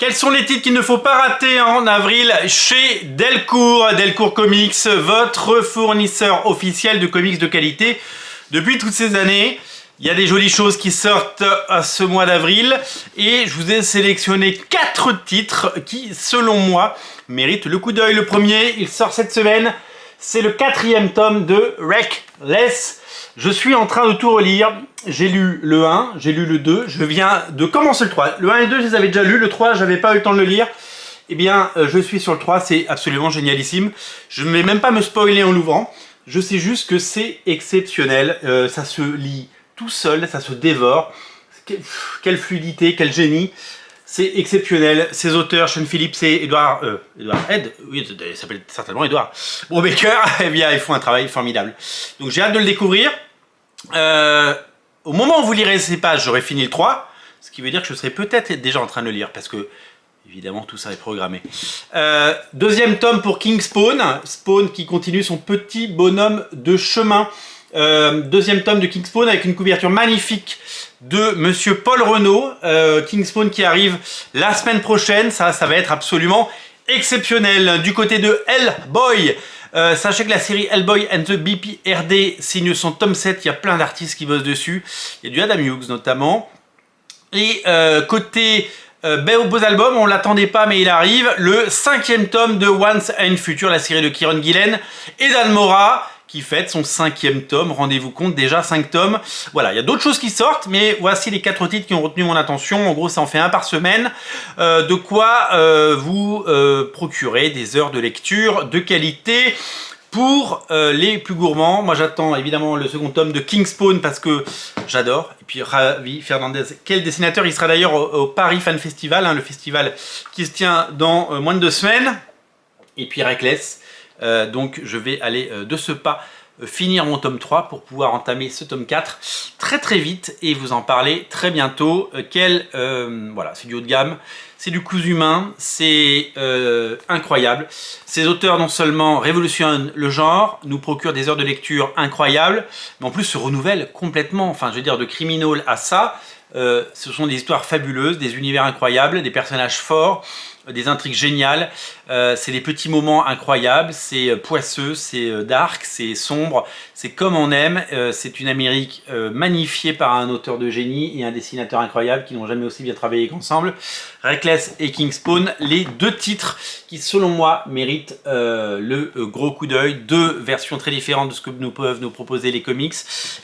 Quels sont les titres qu'il ne faut pas rater en avril chez Delcourt? Delcourt Comics, votre fournisseur officiel de comics de qualité depuis toutes ces années. Il y a des jolies choses qui sortent à ce mois d'avril et je vous ai sélectionné 4 titres qui, selon moi, méritent le coup d'œil. Le premier, il sort cette semaine, c'est le 4e tome de Reckless. Je suis en train de tout relire. J'ai lu le 1, j'ai lu le 2, je viens de commencer le 3. Le 1 et le 2, je les avais déjà lus, le 3, j'avais pas eu le temps de le lire. Eh bien, je suis sur le 3, c'est absolument génialissime. Je ne vais même pas me spoiler en l'ouvrant. Je sais juste que c'est exceptionnel. Ça se lit tout seul, ça se dévore. Quelle fluidité, quel génie. C'est exceptionnel. Ces auteurs, Sean Phillips et Edward Ed, oui, il s'appelle certainement Edward Brubaker, eh bien, ils font un travail formidable. Donc j'ai hâte de le découvrir. Au moment où vous lirez ces pages, j'aurai fini le 3, ce qui veut dire que je serai peut-être déjà en train de le lire, parce que, évidemment, tout ça est programmé. Deuxième tome pour King Spawn, Spawn qui continue son petit bonhomme de chemin. Deuxième tome de King Spawn avec une couverture magnifique de Monsieur Paul Renaud. King Spawn qui arrive la semaine prochaine, ça va être absolument exceptionnel. Du côté de Hellboy, sachez que la série Hellboy and the BPRD signe son tome 7, il y a plein d'artistes qui bossent dessus. Il y a du Adam Hughes notamment. Et côté beaux albums, on ne l'attendait pas mais il arrive, le 5e tome de Once and Future, la série de Kieron Gillen et Dan Mora, qui fête son 5e tome, rendez-vous compte, déjà 5 tomes. Voilà, il y a d'autres choses qui sortent, mais voici les 4 titres qui ont retenu mon attention. En gros, ça en fait un par semaine. De quoi vous procurer des heures de lecture de qualité pour les plus gourmands. Moi, j'attends évidemment le second tome de King Spawn parce que j'adore. Et puis, Ravi Fernandez, quel dessinateur. Il sera d'ailleurs au Paris Fan Festival, hein, le festival qui se tient dans moins de 2 semaines. Et puis, Reckless. Donc je vais aller de ce pas finir mon tome 3 pour pouvoir entamer ce tome 4 très vite et vous en parler très bientôt. Voilà, c'est du haut de gamme, c'est du cousu main, c'est incroyable. Ces auteurs non seulement révolutionnent le genre, nous procurent des heures de lecture incroyables, mais en plus se renouvellent complètement. Enfin, je veux dire, de Criminal à ça, ce sont des histoires fabuleuses, des univers incroyables, des personnages forts, des intrigues géniales, c'est des petits moments incroyables, c'est poisseux, c'est dark, c'est sombre, c'est comme on aime, c'est une Amérique magnifiée par un auteur de génie et un dessinateur incroyable qui n'ont jamais aussi bien travaillé qu'ensemble. Reckless et King Spawn, les 2 titres qui selon moi méritent le gros coup d'œil, 2 versions très différentes de ce que peuvent nous proposer les comics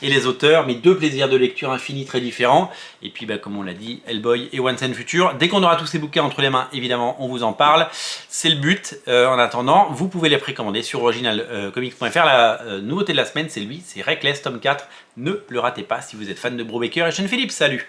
et les auteurs, mais 2 plaisirs de lecture infinis très différents. Et puis comme on l'a dit, Hellboy et Once and Future, dès qu'on aura tous ces bouquins entre les mains, évidemment on vous en parle, c'est le but. En attendant, vous pouvez les précommander sur originalcomics.fr. La nouveauté de la semaine, c'est Reckless tome 4, ne le ratez pas si vous êtes fan de Brubaker et Sean Phillips. Salut!